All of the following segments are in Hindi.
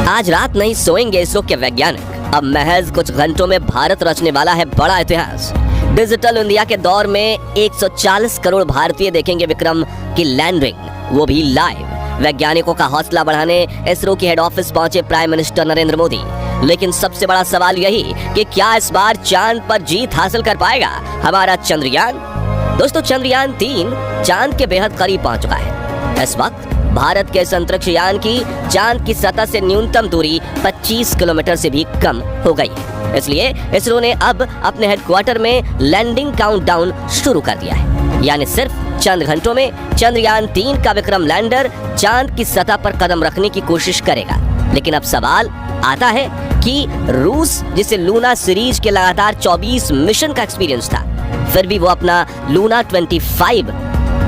आज रात नहीं सोएंगे इसरो के वैज्ञानिक। अब महज कुछ घंटों में भारत रचने वाला है बड़ा इतिहास। डिजिटल इंडिया के दौर में 140 करोड़ भारतीय देखेंगे विक्रम की लैंडिंग, वो भी लाइव। वैज्ञानिकों का हौसला बढ़ाने इसरो की हेड ऑफिस पहुंचे प्राइम मिनिस्टर नरेंद्र मोदी। लेकिन सबसे बड़ा सवाल यही कि क्या इस बार चांद पर जीत हासिल कर पाएगा हमारा चंद्रयान। दोस्तों, चंद्रयान 3 चांद के बेहद करीब पहुंच चुका है। इस वक्त भारत के इस अंतरिक्ष यान की चांद की सतह से न्यूनतम दूरी 25 किलोमीटर से भी कम हो गई है। इसलिए इसरो ने अब अपने हेडक्वार्टर में लैंडिंग काउंटडाउन शुरू कर दिया है। यानी सिर्फ चंद घंटों में चंद्रयान 3 का विक्रम लैंडर चांद की सतह पर कदम रखने की कोशिश करेगा। लेकिन अब सवाल आता है कि रूस, जिसे लूना सीरीज के लगातार 24 मिशन का एक्सपीरियंस था, फिर भी वो अपना लूना 25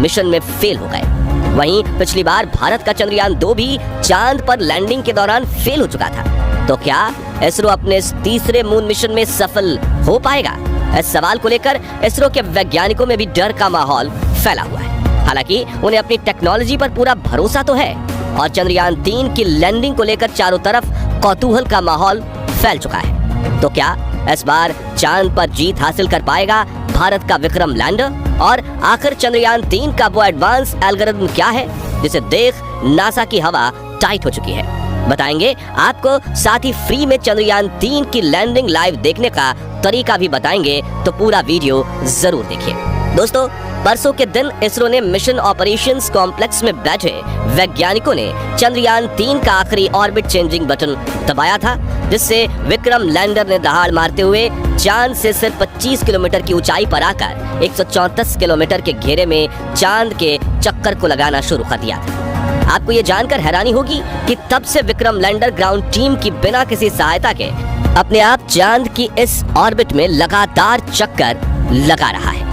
मिशन में फेल हो गए। वहीं पिछली बार भारत का चंद्रयान 2 भी चांद पर लैंडिंग के दौरान फेल हो चुका था। तो क्या इसरो अपने इस तीसरे मून मिशन में सफल हो पाएगा? इस सवाल को लेकर इसरो के वैज्ञानिकों में भी डर का माहौल फैला हुआ है। हालांकि उन्हें अपनी टेक्नोलॉजी पर पूरा भरोसा तो है और चंद्रयान 3 की लैंडिंग को लेकर चारों तरफ कौतूहल का माहौल फैल चुका है। तो क्या इस बार चांद पर जीत हासिल कर पाएगा भारत का विक्रम लैंडर? और आखिर चंद्रयान 3 का वो एडवांस एल्गोरिथम क्या है जिसे देख नासा की हवा टाइट हो चुकी है? बताएंगे आपको। साथ ही फ्री में चंद्रयान 3 की लैंडिंग लाइव देखने का तरीका भी बताएंगे, तो पूरा वीडियो जरूर देखिए। दोस्तों, परसों के दिन इसरो ने मिशन ऑपरेशंस कॉम्प्लेक्स में बैठे वैज्ञानिकों ने चंद्रयान 3 का आखिरी ऑर्बिट चेंजिंग बटन दबाया था, जिससे विक्रम लैंडर ने दहाड़ मारते हुए चांद से सिर्फ 25 किलोमीटर की ऊंचाई पर आकर 134 किलोमीटर के घेरे में चांद के चक्कर को लगाना शुरू कर दिया था। आपको ये जानकर हैरानी होगी कि तब से विक्रम लैंडर ग्राउंड टीम की बिना किसी सहायता के अपने आप चांद की इस ऑर्बिट में लगातार चक्कर लगा रहा है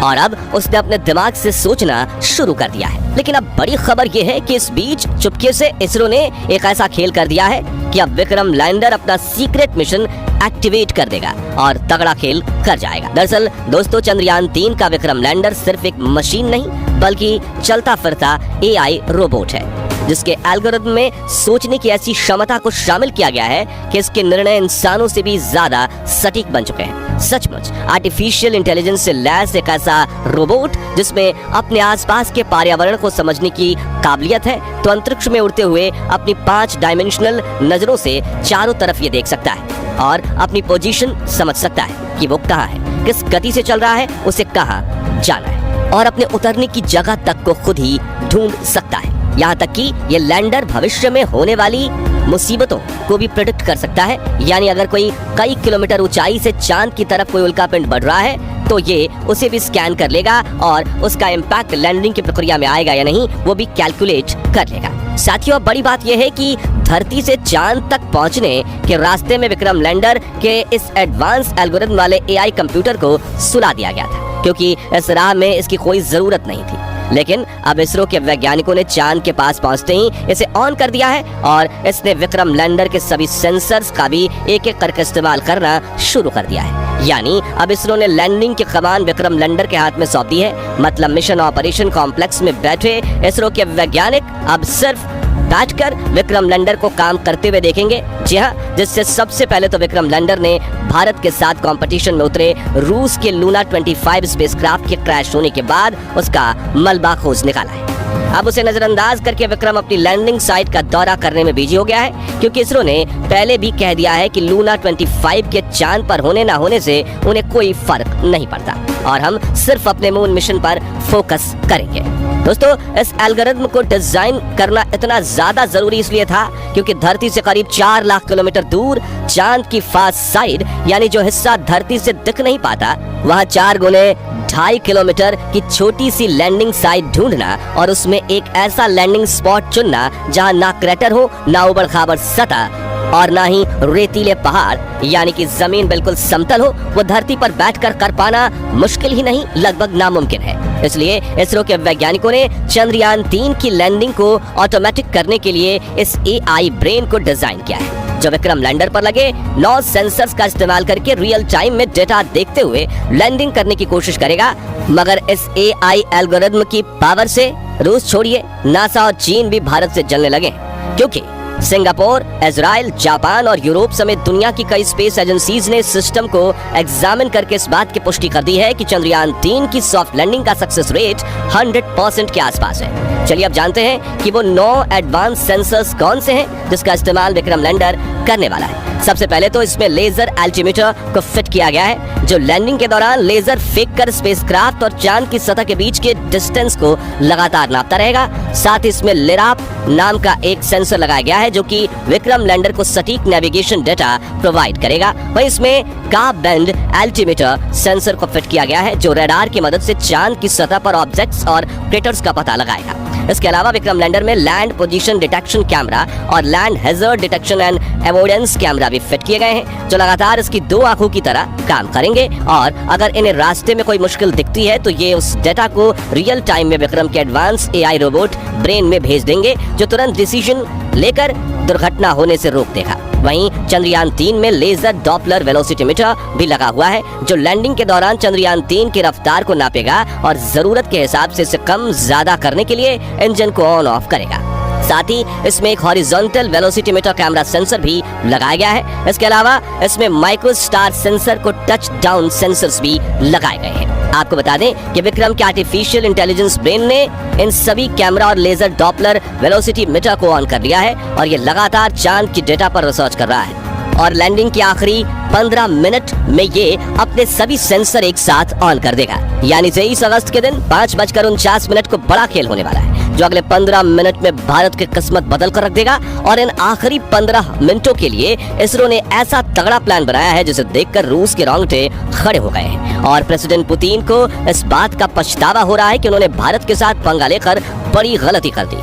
और अब उसने अपने दिमाग से सोचना शुरू कर दिया है। लेकिन अब बड़ी खबर ये है कि इस बीच चुपके से इसरो ने एक ऐसा खेल कर दिया है कि अब विक्रम लैंडर अपना सीक्रेट मिशन एक्टिवेट कर देगा और तगड़ा खेल कर जाएगा। दरअसल दोस्तों, चंद्रयान 3 का विक्रम लैंडर सिर्फ एक मशीन नहीं बल्कि चलता फिरता AI रोबोट है, जिसके एल्गोरिथम में सोचने की ऐसी क्षमता को शामिल किया गया है कि इसके निर्णय इंसानों से भी ज्यादा सटीक बन चुके हैं। सचमुच आर्टिफिशियल इंटेलिजेंस से लैस एक ऐसा रोबोट जिसमें अपने आसपास के पर्यावरण को समझने की काबिलियत है, तो अंतरिक्ष में उड़ते हुए अपनी 5 डायमेंशनल नजरों से चारों तरफ ये देख सकता है और अपनी पोजीशन समझ सकता है कि वो कहाँ है, किस गति से चल रहा है, उसे कहाँ जाना है और अपने उतरने की जगह तक को खुद ही ढूंढ सकता है। यहाँ तक कि ये लैंडर भविष्य में होने वाली मुसीबतों को भी प्रेडिक्ट कर सकता है। यानी अगर कोई कई किलोमीटर ऊंचाई से चांद की तरफ कोई उल्कापिंड बढ़ रहा है तो ये उसे भी स्कैन कर लेगा और उसका इम्पैक्ट लैंडिंग की प्रक्रिया में आएगा या नहीं वो भी कैलकुलेट कर लेगा। साथियों, बड़ी बात यह है कि धरती से चांद तक पहुंचने के रास्ते में विक्रम लैंडर के इस एडवांस एल्गोरिथम वाले AI कंप्यूटर को सुला दिया गया था, क्योंकि इस राह में इसकी कोई जरूरत नहीं थी। लेकिन अब इसरो के वैज्ञानिकों ने चांद के पास पहुंचते ही इसे ऑन कर दिया है और इसने विक्रम लैंडर के सभी सेंसर्स का भी एक एक करके इस्तेमाल करना शुरू कर दिया है। यानी अब इसरो ने लैंडिंग की कमान विक्रम लैंडर के हाथ में सौंप दी है। मतलब मिशन ऑपरेशन कॉम्प्लेक्स में बैठे इसरो के वैज्ञानिक अब सिर्फ बैठकर विक्रम लैंडर को काम करते हुए देखेंगे। जी हाँ, जिससे सबसे पहले तो विक्रम लैंडर ने भारत के साथ कंपटीशन में उतरे रूस के लूना 25 स्पेसक्राफ्ट के क्रैश होने के बाद उसका मलबा खोज निकाला है। अब उसे नजरअंदाज करके विक्रम अपनी लैंडिंग साइट का दौरा करने में बिजी हो गया है, क्योंकि इसरो ने पहले भी कह दिया है कि लूना 25 के चांद पर होने ना होने से उन्हें कोई फर्क नहीं पड़ता और हम सिर्फ अपने मून मिशन पर फोकस करेंगे। दोस्तों, इस एल्गोरिथम को डिजाइन करना इतना ज्यादा जरूरी इसलिए था क्योंकि धरती से करीब 4 लाख किलोमीटर दूर चांद की फास्ट साइड, यानी जो हिस्सा धरती से दिख नहीं पाता, वहाँ 4 गुने 2.5 किलोमीटर की छोटी सी लैंडिंग साइट ढूंढना और उसमें एक ऐसा लैंडिंग स्पॉट चुनना जहाँ ना क्रैटर हो, ना उबड़ खाबड़ सतह और ना ही रेतीले पहाड़, यानी कि जमीन बिल्कुल समतल हो, वो धरती पर बैठकर कर पाना मुश्किल ही नहीं, लगभग नामुमकिन है। इसलिए इसरो के वैज्ञानिकों ने चंद्रयान 3 की लैंडिंग को ऑटोमेटिक करने के लिए इस AI ब्रेन को डिजाइन किया है, जो विक्रम लैंडर पर लगे 9 सेंसर्स का इस्तेमाल करके रियल टाइम में डेटा देखते हुए लैंडिंग करने की कोशिश करेगा। मगर इस AI एल्गोरिथम की पावर से रूस छोड़िए, नासा और चीन भी भारत से जलने लगे, क्योंकि सिंगापुर, इजराइल, जापान और यूरोप समेत दुनिया की कई स्पेस एजेंसीज ने सिस्टम को एग्जामिन करके इस बात की पुष्टि कर दी है कि चंद्रयान 3 की सॉफ्ट लैंडिंग का सक्सेस रेट 100% के आसपास है। चलिए अब जानते हैं कि वो 9 एडवांस सेंसर्स कौन से हैं जिसका इस्तेमाल विक्रम लैंडर करने वाला है। सबसे पहले तो इसमें लेजर एल्टीमीटर को फिट किया गया है, जो लैंडिंग के दौरान लेजर फेंक कर स्पेसक्राफ्ट और चांद की सतह के बीच के डिस्टेंस को लगातार नापता रहेगा। साथ ही इसमें लिराप नाम का एक सेंसर लगाया गया है जो कि विक्रम लैंडर को सटीक नेविगेशन डेटा प्रोवाइड करेगा। वहीं इसमें कार्ब बैंड एल्टीमीटर सेंसर को फिट किया गया है जो रडार की मदद से चांद की सतह पर ऑब्जेक्ट्स और क्रेटर्स का पता लगाएगा। इसके अलावा विक्रम लैंडर में लैंड पोजीशन डिटेक्शन कैमरा और land hazard detection and avoidance camera भी फिट किए गए हैं जो लगातार इसकी 2 आंखों की तरह काम करेंगे और अगर इन्हें रास्ते में कोई मुश्किल दिखती है तो ये उस डेटा को रियल टाइम में विक्रम के एडवांस AI रोबोट ब्रेन में भेज देंगे जो तुरंत डिसीजन लेकर दुर्घटना होने से रोक देगा। वहीं चंद्रयान 3 में लेजर डॉपलर वेलोसिटीमीटर भी लगा हुआ है जो लैंडिंग के दौरान चंद्रयान 3 की रफ्तार को नापेगा और जरूरत के हिसाब से इसे कम ज्यादा करने के लिए इंजन को ऑन ऑफ करेगा। साथ ही इसमें एक हॉरिजॉन्टल वेलोसिटीमीटर कैमरा सेंसर भी लगाया गया है। इसके अलावा इसमें माइक्रोस्टार सेंसर को टच डाउन सेंसर्स भी लगाए गए हैं। आपको बता दें कि विक्रम के आर्टिफिशियल इंटेलिजेंस ब्रेन ने इन सभी कैमरा और लेजर डॉपलर वेलोसिटीमीटर को ऑन कर लिया है और ये लगातार चांद की डेटा पर रिसर्च कर रहा है और लैंडिंग के आखिरी 15 मिनट में ये अपने सभी सेंसर एक साथ ऑन कर देगा। यानी 23 अगस्त के दिन 5:49 को बड़ा खेल होने वाला है जो अगले 15 मिनट में भारत की किस्मत बदल कर रख देगा। और इन आखिरी 15 मिनटों के लिए इसरो ने ऐसा तगड़ा प्लान बनाया है जिसे देखकर रूस के रोंगटे खड़े हो गए हैं और प्रेसिडेंट पुतिन को इस बात का पछतावा हो रहा है कि उन्होंने भारत के साथ पंगा लेकर बड़ी गलती कर दी,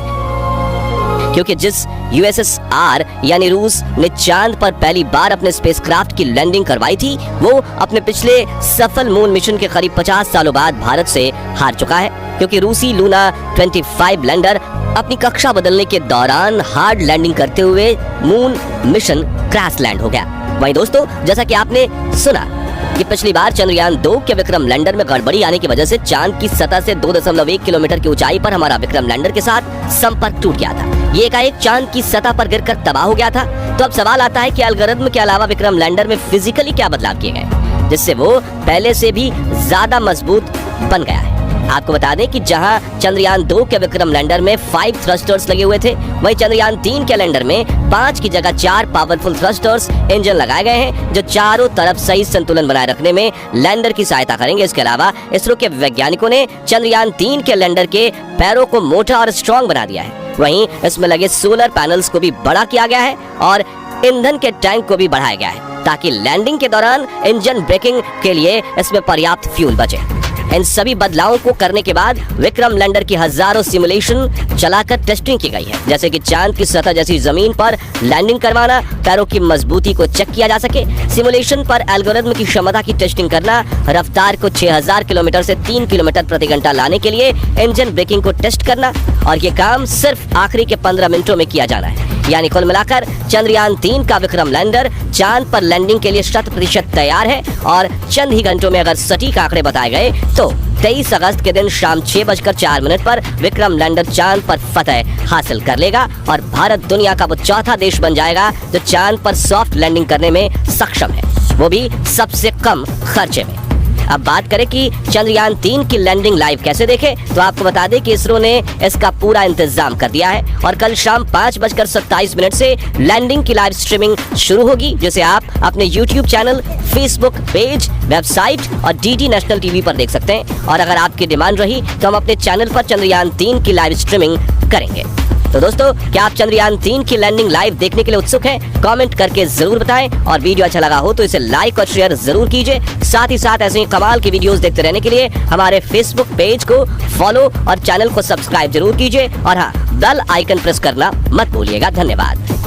क्योंकि जिस USSR यानी रूस ने चांद पर पहली बार अपने स्पेसक्राफ्ट की लैंडिंग करवाई थी वो अपने पिछले सफल मून मिशन के करीब 50 सालों बाद भारत से हार चुका है, क्योंकि रूसी लूना 25 लैंडर अपनी कक्षा बदलने के दौरान हार्ड लैंडिंग करते हुए मून मिशन क्रैश लैंड हो गया। वहीं दोस्तों, जैसा कि आपने सुना कि पिछली बार चंद्रयान 2 के विक्रम लैंडर में गड़बड़ी आने की वजह से चांद की सतह से 2.1 किलोमीटर की ऊंचाई पर हमारा विक्रम लैंडर के साथ संपर्क टूट गया था। ये एकाएक चांद की सतह पर गिरकर तबाह हो गया था। तो अब सवाल आता है कि एल्गोरिथम के अलावा विक्रम लैंडर में फिजिकली क्या बदलाव किए गए जिससे वो पहले से भी ज्यादा मजबूत बन गया है। आपको बता दें कि जहां चंद्रयान 2 के विक्रम लैंडर में 5 थ्रस्टर्स लगे हुए थे, वहीं चंद्रयान 3 के लैंडर में 5 की जगह 4 पावरफुल थ्रस्टर्स इंजन लगाए गए हैं जो चारों तरफ सही संतुलन बनाए रखने में लैंडर की सहायता करेंगे। इसके अलावा इसरो के वैज्ञानिकों ने चंद्रयान 3 के लैंडर के पैरों को मोटा और स्ट्रॉन्ग बना दिया है। वहीं इसमें लगे सोलर पैनल्स को भी बड़ा किया गया है और ईंधन के टैंक को भी बढ़ाया गया है ताकि लैंडिंग के दौरान इंजन ब्रेकिंग के लिए इसमें पर्याप्त फ्यूल बचे। इन सभी बदलावों को करने के बाद विक्रम लैंडर की हजारों सिमुलेशन चलाकर टेस्टिंग की गई है, जैसे कि चांद की सतह जैसी जमीन पर लैंडिंग करवाना, पैरों की मजबूती को चेक किया जा सके, सिमुलेशन पर एल्गोरिथम की क्षमता की टेस्टिंग करना, रफ्तार को 6000 किलोमीटर से 3 किलोमीटर प्रति घंटा लाने के लिए इंजन ब्रेकिंग को टेस्ट करना और ये काम सिर्फ आखिरी के 15 मिनटों में किया जाना है। यानी कुल मिलाकर चंद्रयान 3 का विक्रम लैंडर चांद पर लैंडिंग के लिए 100% तैयार है और चंद ही घंटों में अगर सटीक आंकड़े बताए गए तो 23 अगस्त के दिन शाम 6:04 पर विक्रम लैंडर चांद पर फतह हासिल कर लेगा और भारत दुनिया का वो चौथा देश बन जाएगा जो चांद पर सॉफ्ट लैंडिंग करने में सक्षम है, वो भी सबसे कम खर्चे में। अब बात करें कि चंद्रयान 3 की लैंडिंग लाइव कैसे देखें, तो आपको बता दें कि इसरो ने इसका पूरा इंतजाम कर दिया है और कल शाम 5:27 से लैंडिंग की लाइव स्ट्रीमिंग शुरू होगी, जिसे आप अपने YouTube channel, Facebook page, website और DD नेशनल टीवी पर देख सकते हैं। और अगर आपकी डिमांड रही तो हम अपने चैनल पर चंद्रयान 3 की लाइव स्ट्रीमिंग करेंगे। तो दोस्तों, क्या आप चंद्रयान 3 की लैंडिंग लाइव देखने के लिए उत्सुक हैं? कमेंट करके जरूर बताएं और वीडियो अच्छा लगा हो तो इसे लाइक और शेयर जरूर कीजिए। साथ ही साथ ऐसे ही कमाल की वीडियोस देखते रहने के लिए हमारे Facebook पेज को फॉलो और चैनल को सब्सक्राइब जरूर कीजिए और हाँ, बेल आइकन प्रेस करना मत भूलिएगा। धन्यवाद।